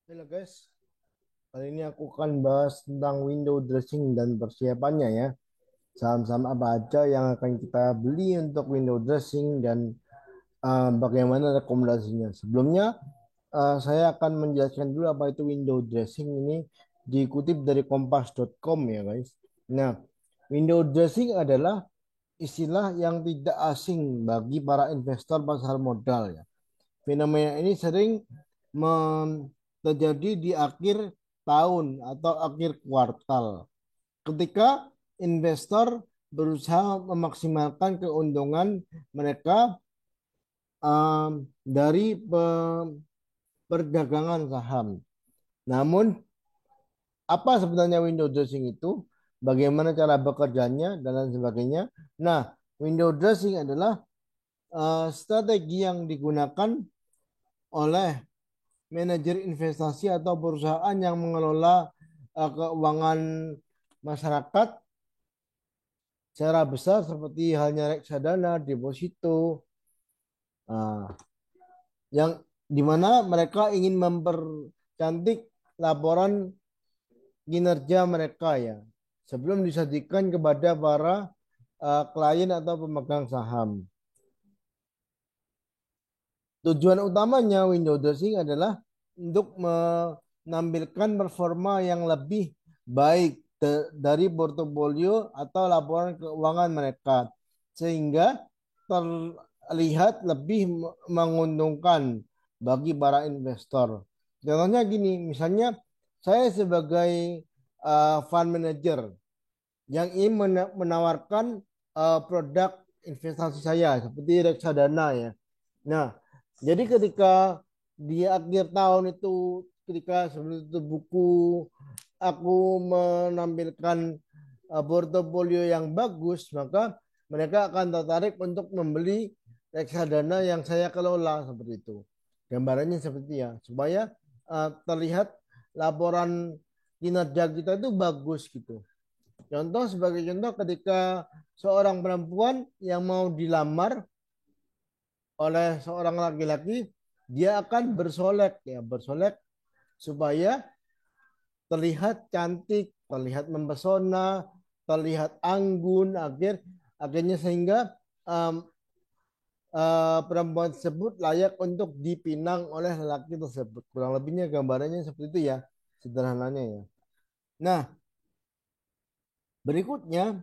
Halo guys, kali ini aku akan bahas tentang window dressing dan persiapannya ya. Saham-saham apa aja yang akan kita beli untuk window dressing dan bagaimana rekomendasinya. Sebelumnya, saya akan menjelaskan dulu apa itu window dressing ini dikutip dari kompas.com ya guys. Nah, window dressing adalah istilah yang tidak asing bagi para investor pasar modal ya. Fenomena ini sering terjadi di akhir tahun atau akhir kuartal ketika investor berusaha memaksimalkan keuntungan mereka dari perdagangan saham. Namun, apa sebenarnya window dressing itu? Bagaimana cara bekerjanya dan lain sebagainya? Nah, window dressing adalah strategi yang digunakan oleh manajer investasi atau perusahaan yang mengelola keuangan masyarakat secara besar seperti halnya reksadana, deposito, nah, yang dimana mereka ingin mempercantik laporan kinerja mereka ya sebelum disajikan kepada para klien atau pemegang saham. Tujuan utamanya window dressing adalah untuk menampilkan performa yang lebih baik dari portofolio atau laporan keuangan mereka sehingga terlihat lebih menguntungkan bagi para investor. Contohnya gini, misalnya saya sebagai fund manager yang ingin menawarkan produk investasi saya seperti reksadana ya. Nah, jadi ketika di akhir tahun itu, ketika sebelum itu buku aku menampilkan portofolio yang bagus, maka mereka akan tertarik untuk membeli reksadana yang saya kelola seperti itu. Gambarannya seperti ya, supaya terlihat laporan kinerja kita itu bagus gitu. Contoh sebagai contoh ketika seorang perempuan yang mau dilamar oleh seorang laki-laki, dia akan bersolek ya, bersolek supaya terlihat cantik, terlihat mempesona, terlihat anggun, akhirnya sehingga um, perempuan tersebut layak untuk dipinang oleh lelaki tersebut. Kurang lebihnya gambarannya seperti itu ya, sederhananya ya. Nah, berikutnya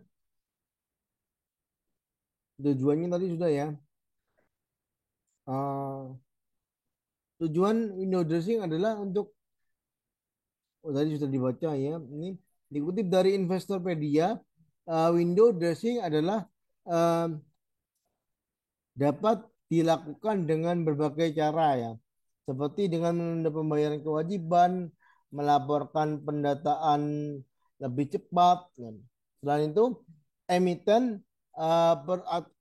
tujuannya tadi sudah ya. Uh, Tujuan window dressing adalah untuk tadi sudah dibaca ya. Ini dikutip dari Investopedia, window dressing adalah eh, dapat dilakukan dengan berbagai cara ya. Seperti dengan menunda pembayaran kewajiban, melaporkan pendataan lebih cepat. Dan selain itu, emiten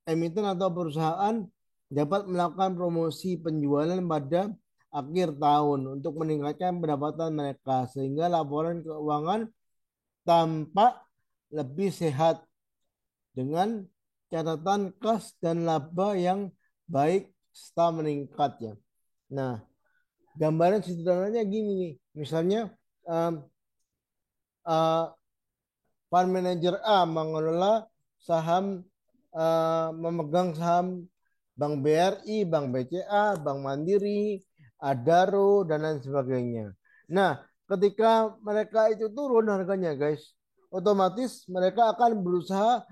emiten atau perusahaan dapat melakukan promosi penjualan pada akhir tahun untuk meningkatkan pendapatan mereka sehingga laporan keuangan tampak lebih sehat dengan catatan kas dan laba yang baik serta meningkat ya. Nah, gambaran sederhananya gini nih. Misalnya um, uh, fund manager A mengelola saham memegang saham Bank BRI, Bank BCA, Bank Mandiri, Adaro dan lain sebagainya. Nah, ketika mereka itu turun harganya, guys, otomatis mereka akan berusaha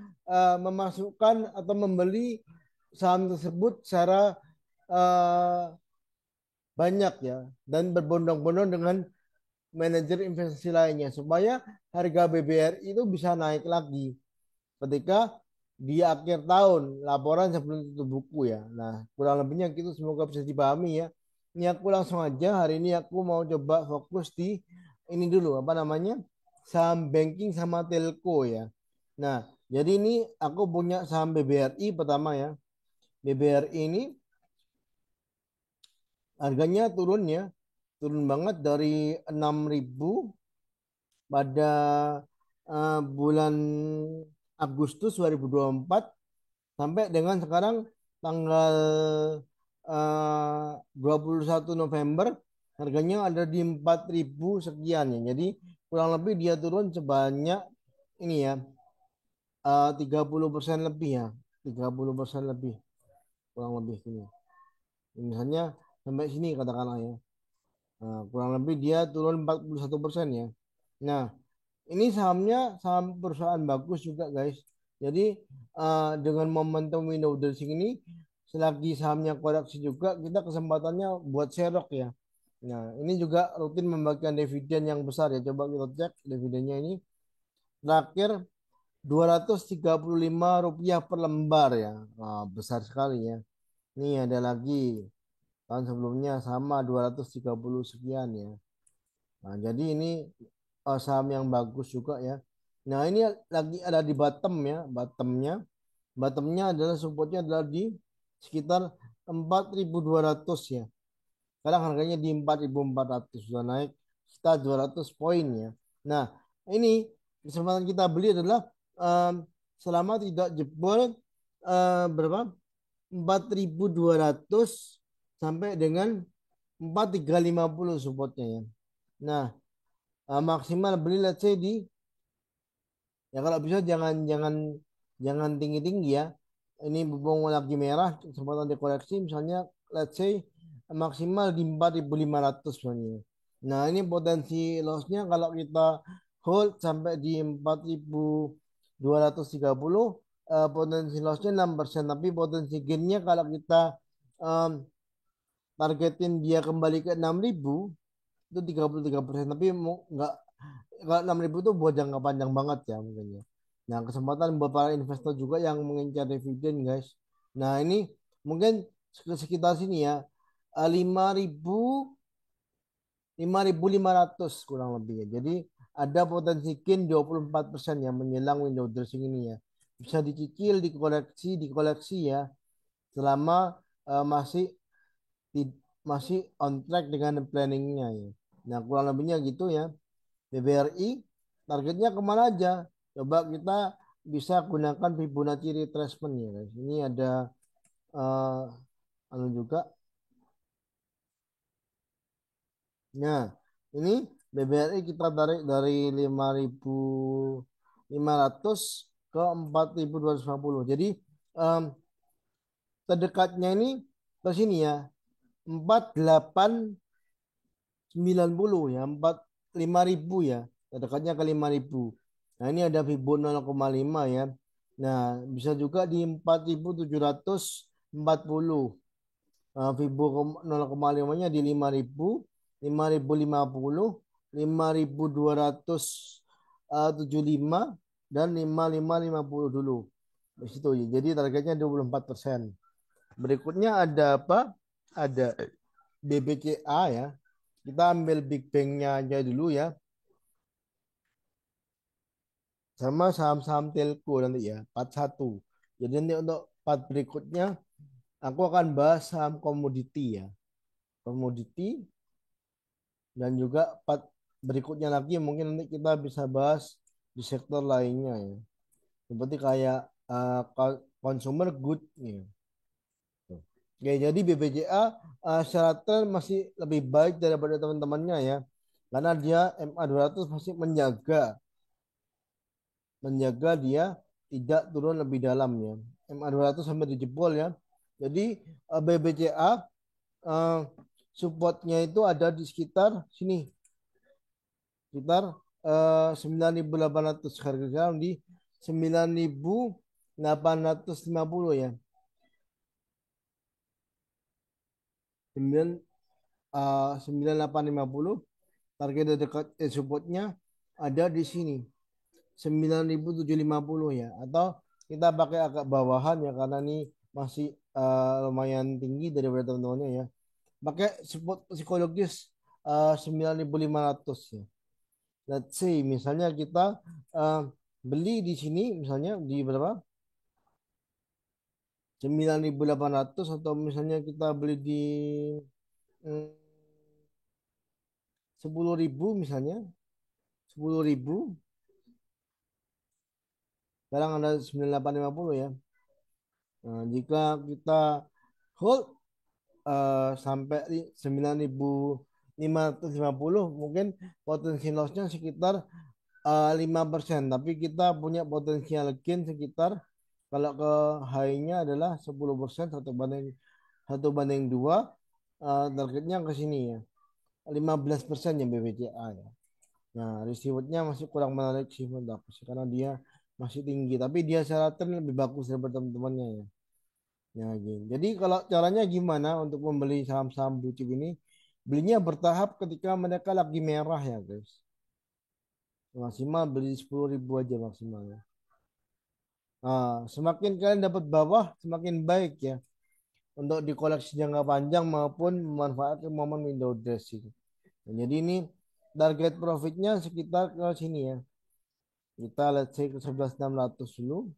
memasukkan atau membeli saham tersebut secara uh, banyak ya dan berbondong-bondong dengan manajer investasi lainnya supaya harga BBRI itu bisa naik lagi ketika di akhir tahun laporan sebelum tutup buku ya. Nah, kurang lebihnya gitu semoga bisa dipahami ya. Ini aku langsung aja hari ini aku mau coba fokus di ini dulu apa namanya? Saham banking sama telco ya. Nah, jadi ini aku punya saham BBRI pertama ya. BBRI ini harganya turun ya. Turun banget dari 6.000 pada bulan Agustus 2024 sampai dengan sekarang tanggal 21 November harganya ada di 4.000 sekian ya. Jadi kurang lebih dia turun sebanyak ini ya, 30% lebih ya, 30% lebih kurang lebih sini. Misalnya sampai sini katakanlah ya. Nah, kurang lebih dia turun 41% ya. Nah, ini sahamnya saham perusahaan bagus juga guys. Jadi dengan momentum window dressing ini, selagi sahamnya koreksi juga, kita kesempatannya buat serok ya. Nah, ini juga rutin membagikan dividen yang besar ya. Coba kita cek dividennya ini. Terakhir Rp235 per lembar ya. Wah, besar sekali ya. Ini ada lagi. Tahun sebelumnya sama 230 sekian ya. Nah, jadi ini saham yang bagus juga ya. Nah, ini lagi ada di bottom ya, bottomnya. Bottomnya adalah supportnya adalah di sekitar 4.200 ya. Sekarang harganya di 4.400, sudah naik sekitar 200 poin ya. Nah, ini kesempatan kita beli adalah em, selama tidak jebol berapa? 4.200 sampai dengan 4.350 supportnya ya. Nah, maksimal beli let's say di, ya kalau bisa jangan jangan jangan tinggi-tinggi ya. Ini berhubung lagi merah, kesempatan dikoreksi misalnya let's say maksimal di 4.500 misalnya. Nah, ini potensi lossnya kalau kita hold sampai di 4.230, potensi lossnya 6%, tapi potensi gainnya kalau kita em, targetin dia kembali ke 6.000 itu 33%, tapi nggak, kalau 6.000 itu buat jangka panjang banget ya mungkin ya. Nah, kesempatan buat para investor juga yang mengincar dividen guys. Nah, ini mungkin sekitar sini ya, 5.000, 5.500 kurang lebih ya. Jadi ada potensi gain 24% yang menjelang window dressing ini ya. Bisa dicicil, dikoleksi ya, selama masih masih on track dengan planningnya ya. Nah, kurang lebihnya gitu ya. BBRI targetnya kemana aja? Coba kita bisa gunakan Fibonacci retracement ya guys. Ini ada eh juga. Nah, ini BBRI kita tarik dari 5.500 ke 4.250. Jadi em, terdekatnya ini ke sini ya, 4.890 ya, 5.000 ya. Terdekatnya ke 5.000. Nah, ini ada Fibo 0,5 ya. Nah, bisa juga di 4.740. Fibo 0,5-nya di 5.000, 5.050, 5.275 dan 5.550 dulu. Di situ ya. Jadi targetnya 24%. Berikutnya ada apa? Ada BBCA ya. Kita ambil Big Bang-nya aja dulu ya. Sama saham-saham telco nanti ya, part satu. Jadi nanti untuk part berikutnya aku akan bahas saham komoditi ya. Komoditi, dan juga part berikutnya lagi mungkin nanti kita bisa bahas di sektor lainnya ya. Seperti kayak consumer good ya. Ya, jadi BBCA secara tren masih lebih baik daripada teman-temannya ya. Karena dia MA200 masih menjaga dia tidak turun lebih dalam ya. MA200 sampai dijebol ya. Jadi BBCA eh, supportnya itu ada di sekitar sini, sekitar 9.800, harga sekarang di 9.850 ya. 9 9.850, target dekat supportnya ada di sini 9.750 ya, atau kita pakai agak bawahan ya karena ini masih lumayan tinggi daripada teman-temannya ya. Pakai support psikologis 9.500 ya. Let's say misalnya kita uh, beli di sini misalnya di berapa? 9.800, atau misalnya kita beli di mm, 10.000 misalnya, 10.000. Sekarang ada 9.850 ya. Nah, jika kita hold sampai di 9.000 550 mungkin potensi lossnya sekitar 5%, tapi kita punya potensial gain sekitar kalau ke high-nya adalah 10%, satu banding dua, targetnya ke sini ya 15% ya BBCA ya. Nah, rewardnya masih kurang menarik sih menurut aku sih, karena dia masih tinggi, tapi dia secara tren lebih bagus daripada teman-temannya ya. Ya, gitu. Jadi kalau caranya gimana untuk membeli saham-saham blue chip ini? Belinya bertahap ketika mereka lagi merah ya guys. Maksimal beli 10.000 aja maksimalnya. Nah, semakin kalian dapat bawah, semakin baik ya untuk dikoleksi jangka panjang maupun memanfaatkan momen window dressing. Nah, jadi ini target profitnya sekitar ke sini ya. Kita let's say ke 11.600 dulu.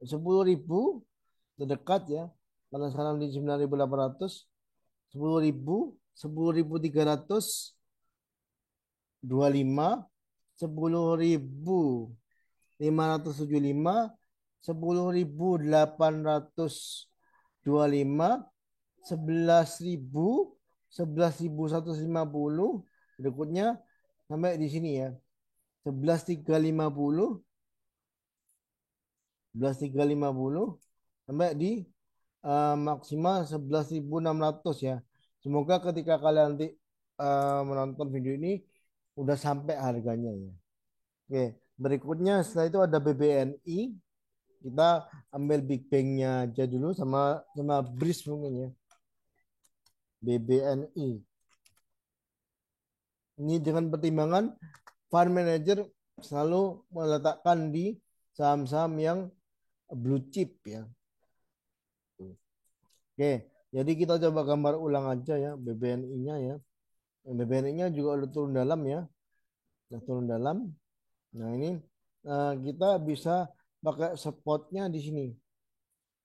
10.000 terdekat ya. Karena sekarang di 9.800, 10.000, 10.325, 10.575, 10.825, 11.000, 11.150, berikutnya sampai di sini ya. 11.350, 11.350 sampai di maksimal 11.600 ya. Semoga ketika kalian nanti menonton video ini udah sampai harganya ya. Oke, berikutnya setelah itu ada BBNI. Kita ambil Big Bang-nya aja dulu sama sama BRIS mungkin ya. BBNI. Ini dengan pertimbangan fund manager selalu meletakkan di saham-saham yang blue chip ya. Oke, jadi kita coba gambar ulang aja ya BBNI-nya ya. BBNI-nya juga udah turun dalam ya, udah turun dalam. Nah ini kita bisa pakai spotnya di sini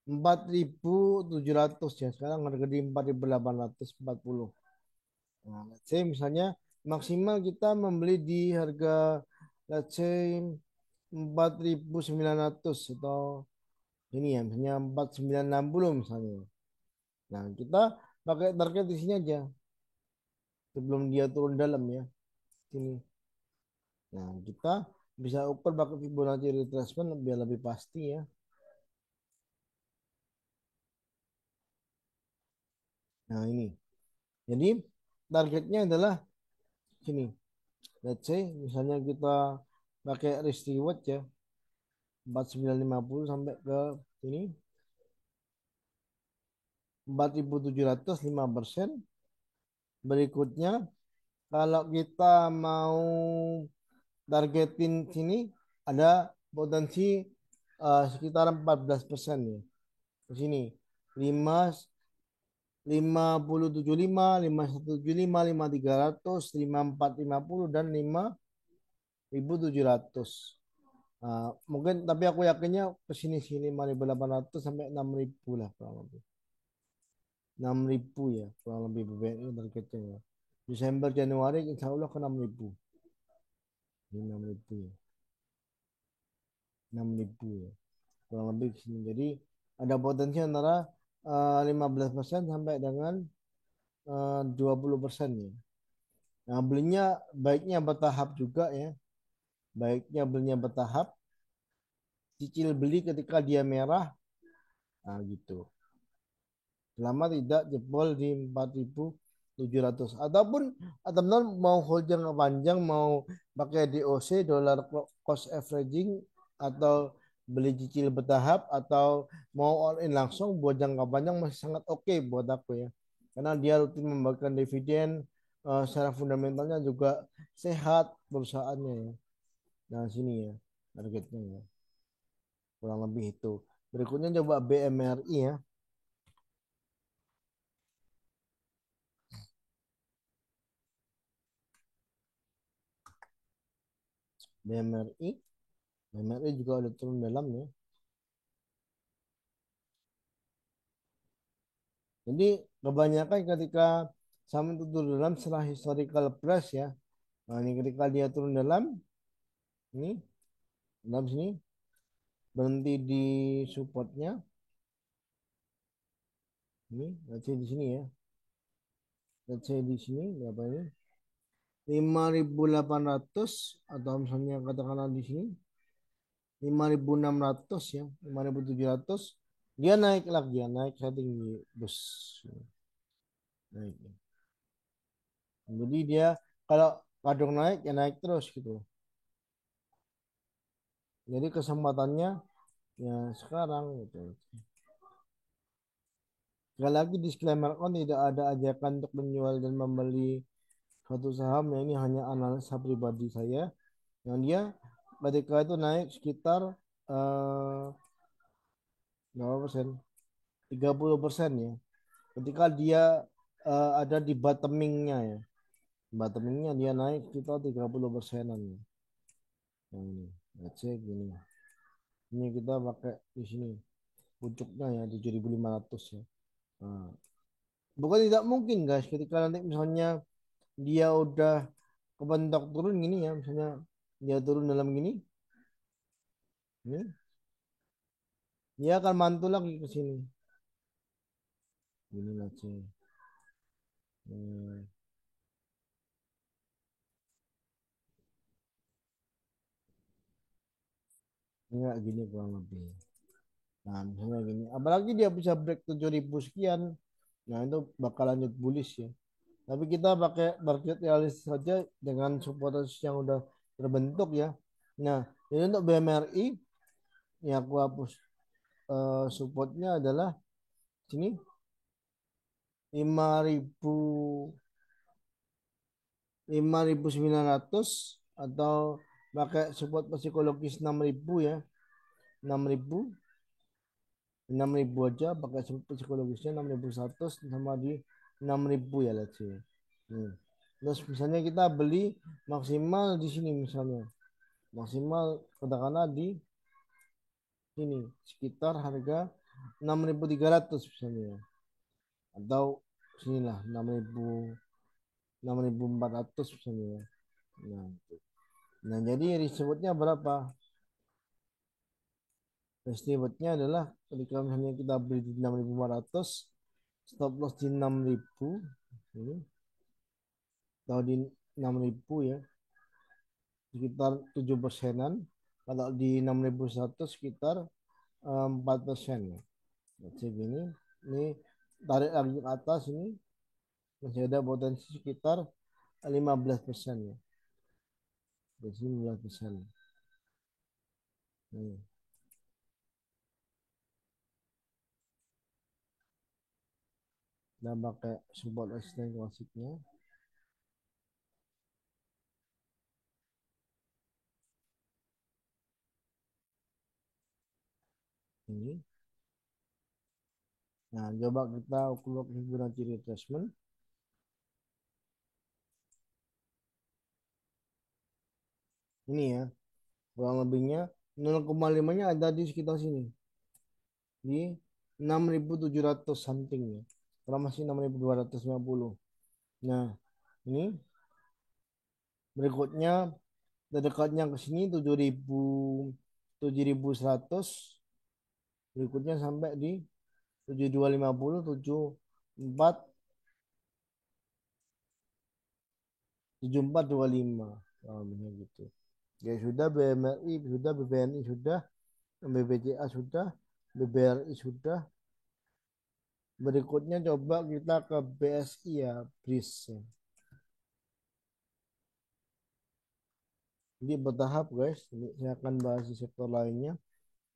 4.700 ya. Sekarang harga di 4.840. Nah, let's say misalnya maksimal kita membeli di harga let's say 4.900 atau ini ya misalnya 4.960 misalnya. Nah, kita pakai target di sini aja sebelum dia turun dalam ya. Sini. Nah, kita bisa ukur pakai Fibonacci retracement biar lebih pasti ya. Nah, ini. Jadi targetnya adalah sini. Let's say misalnya kita pakai risk reward ya 4.950 sampai ke sini 4.705%. Berikutnya kalau kita mau targetin sini ada potensi sekitar 14% ya. Di sini 5 5075, 5175, 5300, 5450 dan 5.700. Mungkin tapi aku yakinnya ke sini sini 5.800 sampai 6.000 lah kurang lebih. 6.000 ya kurang lebih BBNI targetnya ya. Desember Januari insya Allah ke 6.000. Ini 6.000 ya. 6.000 ya. Kurang lebih ke sini. Jadi ada potensi antara 15% sampai dengan 20% ya. Nah, belinya baiknya bertahap juga ya. Baiknya belinya bertahap, cicil beli ketika dia merah. Nah, gitu. Selama tidak jebol di 4.700 ataupun teman-teman mau hold jangka panjang mau pakai DOC dollar cost averaging atau beli cicil bertahap atau mau all in langsung buat jangka panjang masih sangat oke buat aku ya karena dia rutin membagikan dividen, secara fundamentalnya juga sehat perusahaannya ya. Nah sini ya targetnya ya kurang lebih itu. Berikutnya coba BMRI ya. BMRI BMRI juga ada turun dalam ya. Jadi kebanyakan ketika saham itu turun dalam setelah historical price ya. Nah ini ketika dia turun dalam ini dalam sini berhenti di supportnya ini nanti di sini ya. Let's say di sini berapa ini? 5.800 atau misalnya katakanlah di sini 5.600 ya, 5.700 dia naik lagi ya, naik setinggi bus. Naik. Jadi dia kalau kadung naik ya naik terus gitu. Jadi kesempatannya ya sekarang gitu. Sekali lagi disclaimer kan tidak ada ajakan untuk menjual dan membeli suatu saham ya, ini hanya analisa pribadi saya yang dia ketika itu naik sekitar eh, berapa persen? 30% ya. Ketika dia ada di bottomingnya ya. Bottomingnya dia naik sekitar 30%-an ya. Yang ini. Let's say gini. Ini kita pakai di sini. Puncuknya ya 7.500 ya. Nah, bukan tidak mungkin guys ketika nanti misalnya dia udah kebentok turun gini ya, misalnya dia turun dalam gini, ini dia akan mantul lagi ke sini. Gini aja. Hmm, ini kayak gini kurang lebih. Nah, misalnya gini, apalagi dia bisa break 7.000 sekian, nah itu bakal lanjut bullish ya. Tapi kita pakai market realistis saja dengan support resist yang udah terbentuk ya. Nah, ini untuk BMRI, ya aku hapus supportnya adalah sini 5.000 5.900 atau pakai support psikologis 6.000 ya. 6.000 6.000 aja pakai support psikologisnya 6.100 sama di 6.000 ya let's say. Hmm. Terus misalnya kita beli maksimal di sini misalnya. Maksimal katakanlah di sini sekitar harga 6.300 misalnya. Atau sinilah 6.400 misalnya. Nah, nah jadi rewardnya berapa? Rewardnya adalah ketika misalnya kita beli di 6.500, stop loss di 6.000 ini atau di 6.000 ya, sekitar 7%-an. Kalau di 6.100 sekitar 4% ya. Jadi gini, ini tarik lagi ke atas ini masih ada potensi sekitar 15% ya. Jadi 15%. Nih, kita pakai support resistance klasiknya. Ini. Nah, coba kita ukur Fibonacci retracement. Ini ya, kurang lebihnya 0,5-nya ada di sekitar sini. Di 6.700 something ya. Kalau masih 6.250. Nah, ini berikutnya terdekatnya ke sini 7.100, berikutnya sampai di 7.250, 74, 7425. Oh, benar gitu. Ya sudah, BMRI sudah, BBNI sudah, BBCA sudah, BBRI sudah. Berikutnya coba kita ke BSI ya, BRIS ya. Jadi bertahap guys. Ini saya akan bahas di sektor lainnya.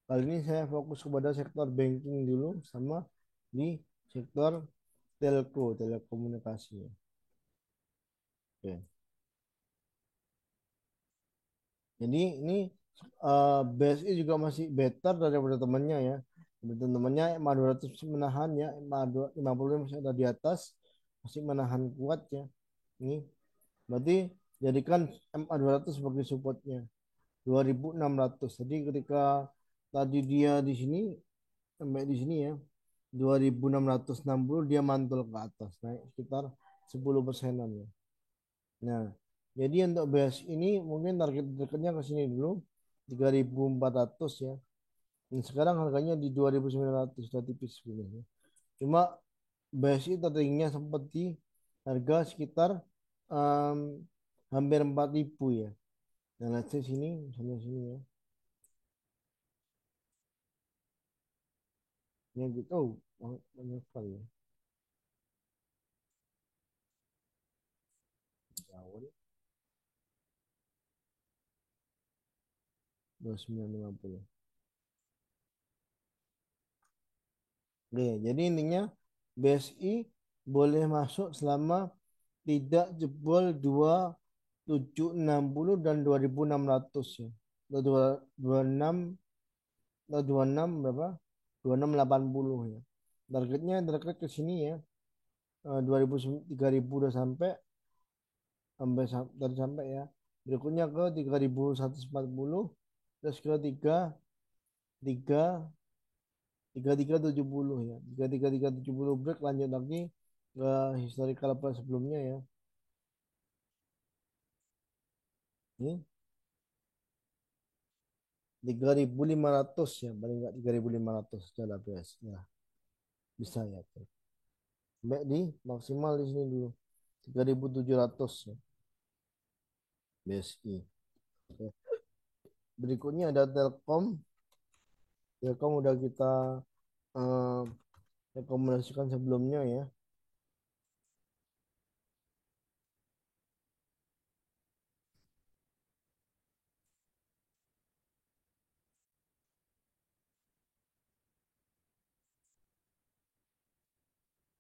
Kali ini saya fokus kepada sektor banking dulu sama di sektor telco, telekomunikasi. Oke. Jadi ini BSI juga masih better daripada temannya ya. Daripada temannya MA 200 masih menahan ya, MA 50 masih ada di atas, masih menahan kuat ya. Ini berarti jadikan MA 200 sebagai supportnya 2.600. Jadi ketika tadi dia di sini sampai di sini ya 2.660 dia mantul ke atas naik sekitar 10%-an ya. Nah, jadi untuk BS ini mungkin target dekatnya ke sini dulu 3.400 ya. Dan sekarang harganya di 2.900 sudah tipis sebenarnya. Cuma BSI tertingginya sempat di harga sekitar em, hampir 4.000 ya. Nah, let's say sini, misalnya sini ya. Ya gitu, oh, banyak sekali ya. Jauh nih, 2950. Oke, jadi intinya BSI boleh masuk selama tidak jebol 2760 dan 2600 ya. Atau 26 atau 26 berapa? 2680 ya. Targetnya target ke sini ya. 3000 udah sampai sampai dari sampai ya. Berikutnya ke 3140 terus ke 3370 ya. 33370 break lanjut lagi ke historical price sebelumnya ya. Ini 3500 ya, paling enggak 3500 sudah BS ya. Bisa ya. Sampai di maksimal di sini dulu 3700 ya BSI. Oke. Berikutnya ada Telkom. Telkom udah kita eh, rekomendasikan sebelumnya ya.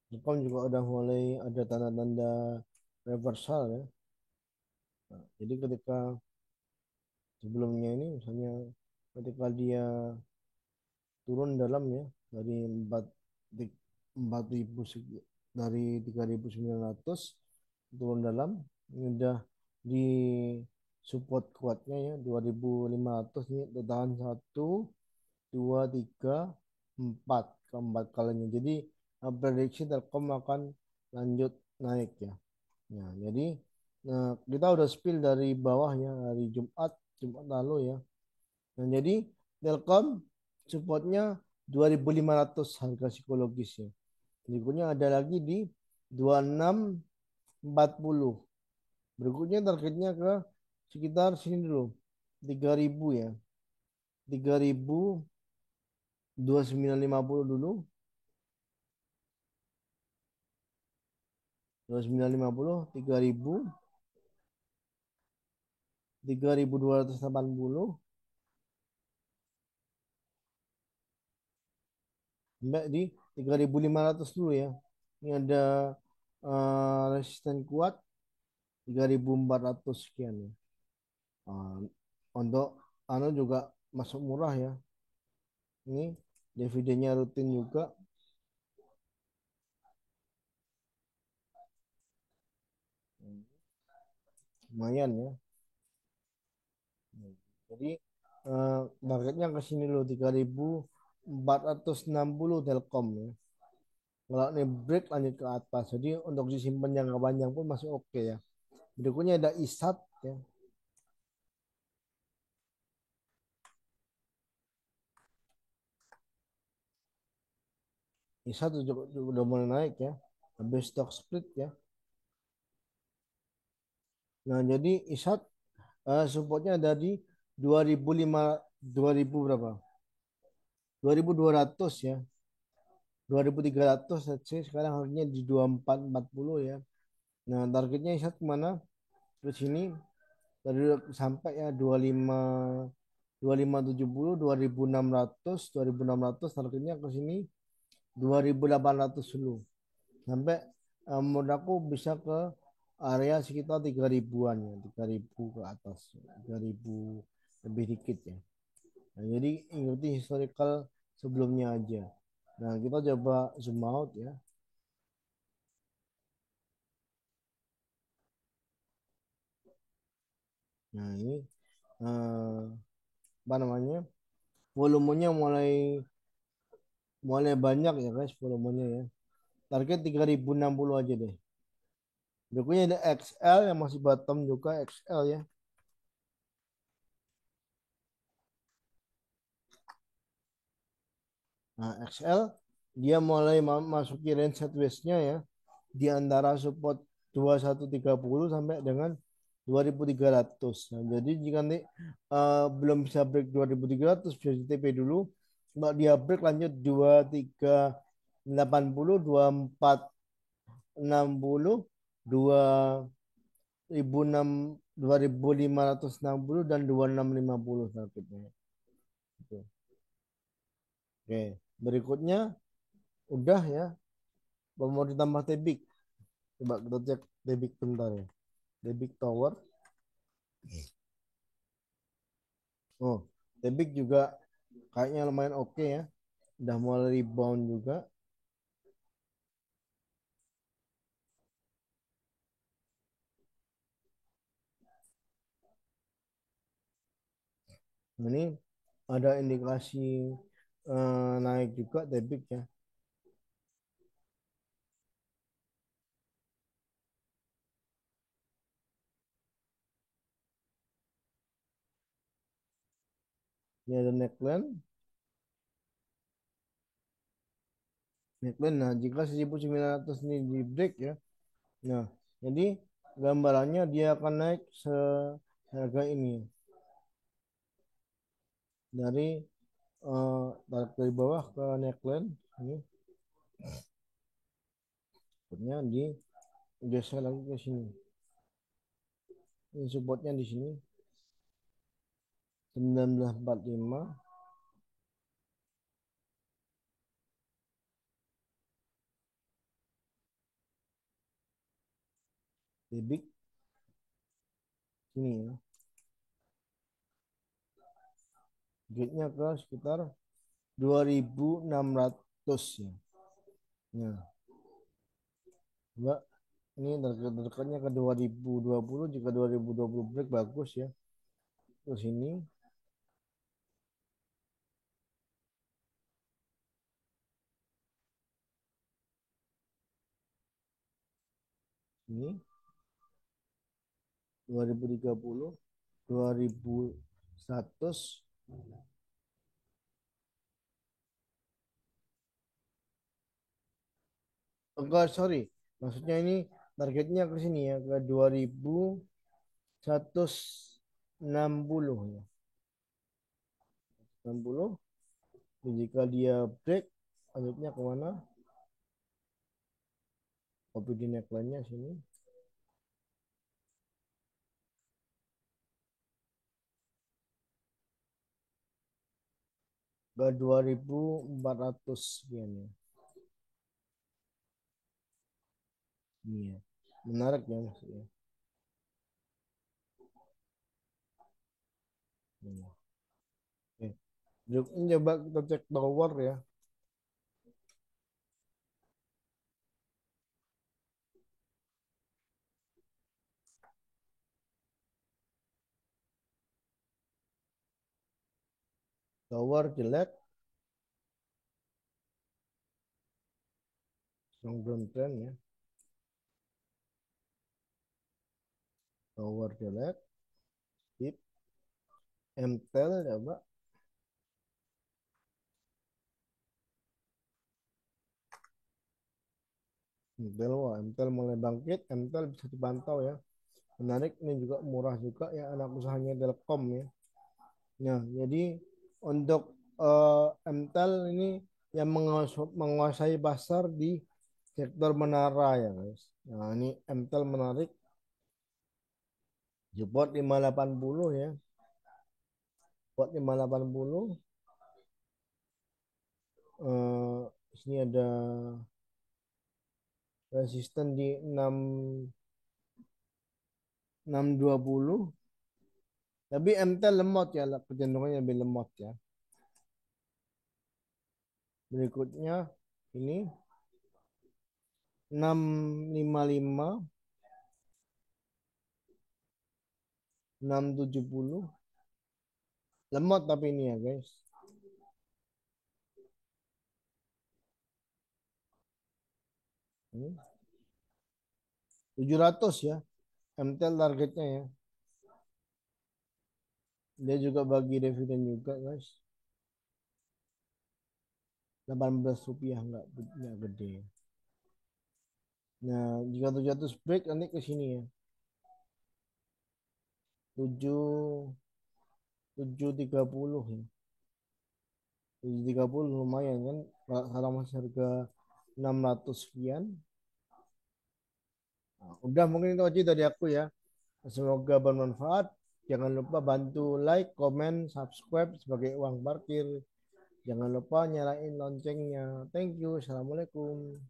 Telkom juga udah mulai ada tanda-tanda reversal ya. Nah, jadi ketika sebelumnya ini misalnya ketika dia turun dalam ya dari 4.000 dari 3.900 turun dalam ini udah di support kuatnya ya 2.500 ini bertahan 1 2 3 4 keempat kalinya jadi prediksi Telkom akan lanjut naik ya. Nah, jadi kita udah spill dari bawah ya hari Jumat lalu ya. Nah, jadi Telkom supportnya 2.500 harga psikologis ya. Berikutnya ada lagi di 2640. Berikutnya targetnya ke sekitar sini dulu. 3.000 ya. 3.000 2950 dulu. 2950 3.280 sampai di 3.500 dulu ya. Ini ada resisten kuat 3.400 sekian ya. Ah, untuk anu juga masuk murah ya. Ini dividennya rutin juga lumayan ya. Jadi targetnya ke sini loh 3.460 Telkom ya. Kalau ini break lanjut ke atas. Jadi untuk disimpan jangka panjang pun masih oke ya. Berikutnya ada ISAT ya. ISAT udah mulai naik ya. Habis stock split ya. Nah, jadi ISAT supportnya ada di 2005 2000 berapa? 2200 ya. 2300 let's say sekarang harganya di 2440 ya. Nah, targetnya ISAT kemana? Ke sini dari sampai ya 2570 2600 targetnya ke sini 2800 dulu sampai menurut aku bisa ke area sekitar 3000-an ya 3000 ke atas 3000 lebih dikit ya. Nah, jadi ikuti historical sebelumnya aja. Nah, kita coba zoom out ya. Nah, ini eh, apa namanya? Volumenya mulai mulai banyak ya guys volumenya ya. Target 3060 aja deh. Berikutnya ada XL yang masih bottom juga XL ya. Nah, XL dia mulai masuki range sideways-nya ya di antara support 2130 sampai dengan 2300. Nah, jadi jika nanti belum bisa break 2300 bisa di TP dulu. Kalau dia break lanjut 2380, 2460, 2560 dan 2650 targetnya. Gitu. Oke, berikutnya udah ya. Mau ditambah tebik. Coba kita cek tebik bentar ya. Tebik tower. Oh, tebik juga kayaknya lumayan oke ya. Udah mulai rebound juga. Ini ada indikasi naik juga tebik ya. Ini ada neckline. Neckline. Nah, jika 1900 ini di break ya. Nah, jadi gambarannya dia akan naik seharga ini dari tarik dari bawah ke neckline ini, supportnya di geser lagi ke sini. Ini supportnya di sini 1945. Debit sini ya. Gate-nya ke sekitar 2600 ya. Nah, Mbak, ini dekatnya ke 2020. Jika 2020 break bagus ya. Terus ini 2030, 2100. Enggak, sorry. Maksudnya ini targetnya ke sini ya, ke 2160 ya. 60. Jika dia break, lanjutnya ke mana? Copy di neckline-nya sini. Ke 2400 sekian ya. Iya. Menarik ya maksudnya. Iya. Oke. Berikutnya coba kita cek tower ya. Tower jelek, strong downtrend ya. Tower jelek, tip, MTEL coba MTEL, wah MTEL mulai bangkit, MTEL bisa dipantau ya. Menarik, ini juga murah juga ya, anak usahanya Telkom ya. Nah, jadi untuk MTEL ini yang menguasai pasar di sektor menara ya guys. Nah, ini MTEL menarik, support 580 ya. Support 580. Eh, sini ada resisten di 620. Tapi MTEL lemot ya, kecenderungannya lebih lemot ya. Berikutnya ini 655, 670. Lemot tapi ini ya guys. Ini 700 ya. MTEL targetnya ya. Dia juga bagi dividen juga guys. 18 rupiah, nggak gede. Nah, jika 700 break nanti ke sini ya. 7.30 ya. 7.30 lumayan kan. Kalau masih harga 600 sekian. Nah, udah mungkin itu aja dari aku ya. Semoga bermanfaat. Jangan lupa bantu like, comment, subscribe sebagai uang parkir. Jangan lupa nyalain loncengnya. Thank you. Assalamualaikum.